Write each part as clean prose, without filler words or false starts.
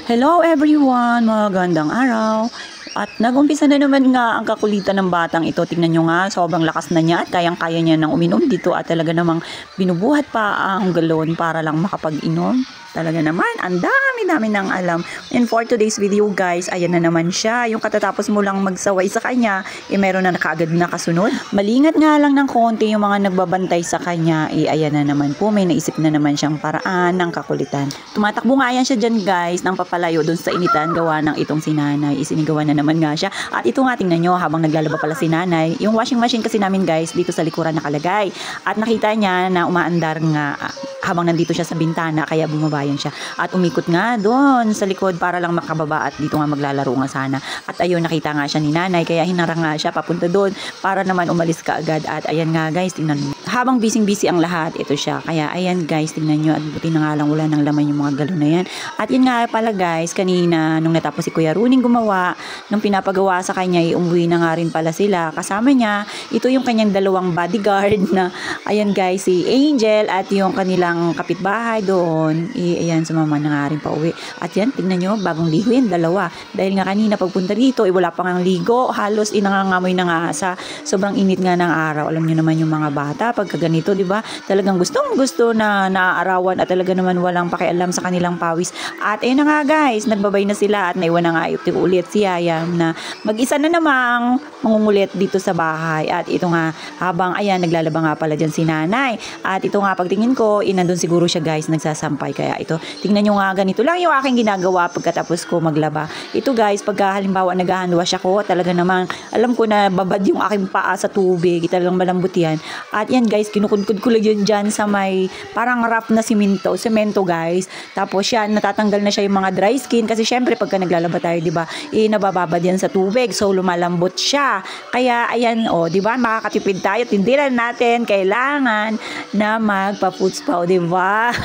Hello everyone! Magandang araw! At nag-umpisa na naman nga ang kakulitan ng batang ito. Tingnan nyo nga, sobrang lakas na niya at kayang-kaya niya nang uminom dito at talaga namang binubuhat pa ang galon para lang makapag-inom. Talaga naman, ang dami ng alam. And for today's video guys, ayan na naman siya. Yung katatapos mo lang magsaway sa kanya, meron na kaagad na kasunod. Malingat nga lang ng konti yung mga nagbabantay sa kanya, ayan na naman po, may naisip na naman siyang paraan ng kakulitan. Tumatakbo nga yan siya dyan guys, nang papalayo dun sa initan, gawa ng itong si nanay. Isinigawa na naman nga siya. At ito nga, tingnan nyo, habang naglalaba pala si nanay, yung washing machine kasi namin guys, dito sa likuran nakalagay. At nakita niya na umaandar nga habang nandito siya sa bintana, kaya bumabayan siya. At umikot nga doon sa likod para lang makababa at dito nga maglalaro nga sana. At ayun, nakita nga siya ni nanay, kaya hinarang nga siya papunta doon para naman umalis ka agad. At ayan nga guys, tingnan mo. Habang busy ang lahat, ito siya. Kaya ayan guys, tingnan nyo. At buti na nga lang wala nang laman yung mga galon na yan. At yun nga pala guys, kanina nung natapos si Kuya Runing gumawa, nung pinapagawa sa kanya, umuwi na nga rin pala sila. Kasama niya, ito yung kanyang dalawang bodyguard na, ayan guys, si Angel at yung kanilang kapitbahay doon. Ayan, sumama na nga rin pa uwi. At yan, tingnan nyo, bagong ligo yan, dalawa. Dahil nga kanina pagpunta dito, wala pa nga ligo. Halos inangangamoy na nga sa sobrang init nga ng araw. Alam nyo naman yung mga bata, pagka ganito, di ba? Talagang gustong gusto na naaarawan at talaga naman walang pakialam sa kanilang pawis. At ayun na nga guys, nagbabay na sila at naiwan na nga ulit si Yayam na mag-isa na namang mangungulit dito sa bahay. At ito nga, habang ayan, naglalaba nga pala dyan si nanay. At ito nga, pagtingin ko, nandun siguro siya guys, nagsasampay. Kaya ito, tingnan nyo nga, ganito lang yung aking ginagawa pagkatapos ko maglaba. Ito guys, pagka halimbawa nag-hand wash ako, talaga naman, alam ko na babad yung aking paa sa tubig, talagang malambot yan. At yan guys, kinukudkud ko lang yun dyan sa may parang wrap na semento guys. Tapos yan, natatanggal na siya yung mga dry skin kasi syempre pagka naglalaba tayo, di ba, nabababad yan sa tubig, so lumalambot siya. Kaya ayan, di ba, makakatipid tayo, hindi na natin kailangan na magpa-foods pa, di ba?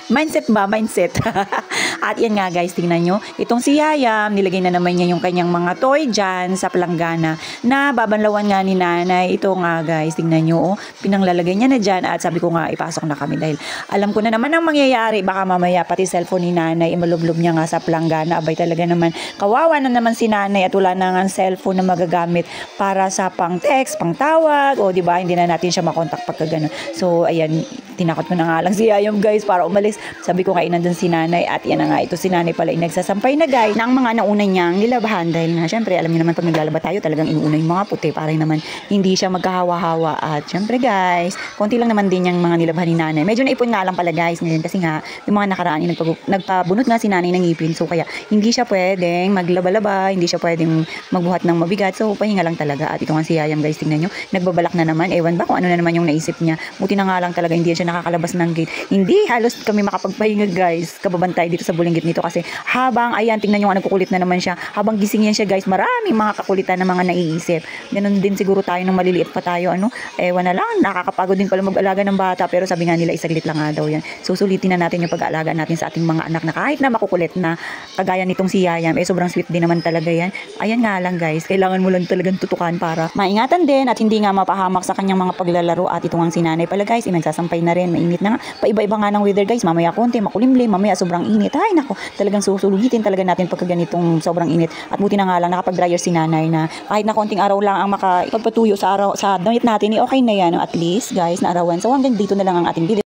Mindset ba? Mindset. At yan nga guys, tingnan nyo, itong si Yayam, nilagay na naman niya yung kanyang mga toy dyan sa planggana na babanlawan nga ni nanay. Ito nga guys, tingnan nyo, pinanglalagay niya na dyan at sabi ko nga, ipasok na kami dahil alam ko na naman ang mangyayari. Baka mamaya pati cellphone ni nanay, imalublob niya nga sa planggana. Abay talaga naman, kawawa na naman si nanay at wala na nga cellphone na magagamit para sa pang text, pang tawag, o di ba, hindi na natin siya makontak pagka ganun. So ayan, tinakot ko na nga lang si Yayam guys para umalis. Sabi ko nga, nandun si nanay at yan na nga, ito si nanay pala nagsasampay na guys ng mga nauna niyang nilabahan dahil nga syempre alam niyo naman pag naglalaba tayo talagang inuuna yung mga puti para naman hindi siya magkahawa-hawa. At syempre guys, konti lang naman din yung mga nilabahan ni nanay. Medyo naipon nga lang pala guys ngayon kasi nga yung mga nakaraan nagpabunot nga si nanay ng ngipin, so kaya hindi siya pwedeng maglaba-laba, hindi siya pwedeng magbuhat ng mabigat, so pahinga lang talaga. At ito nga si Yayam guys, tingnan nyo, nagbabalak na naman, ewan ba kung ano na naman yung naisip niya. Buti na nga lang talaga hindi siya nakakalabas ng gate. Hindi halos kami makapagpahinga guys, kababantay dito sa bulinggit nito kasi habang ayan, tingnan nyo, nagkukulit na naman siya, habang gising yan siya guys, maraming mga kakulitan na mga naiisip. Ganun din siguro tayo nung maliliit pa tayo, ewan na lang, nakakapagod din pala mag-alaga ng bata, pero sabi nga nila isaglit lang nga daw yan. Susulitin na natin yung pag-aalaga natin sa ating mga anak na kahit na makukulit na kagaya nitong si Yayam, sobrang sweet din naman talaga yan. Ayan nga lang guys, kailangan mo lang talagang tutukan para maingatan din at hindi nga mapahamak sa kanyang mga paglalaro. At ito nga si nanay pala guys, nagsasampay na rin, mainit na nga, paiba-iba nga ng weather guys, mamaya konti makulimlim, mamaya sobrang init. Ay nako, talagang susulugitin talaga natin pagka ganitong sobrang init. At buti na nga lang nakapag-dryer si nanay na kahit na konting araw lang ang makapagpatuyo sa araw sa damit natin, okay na yan, at least guys, na arawan. So hanggang dito na lang ang ating video.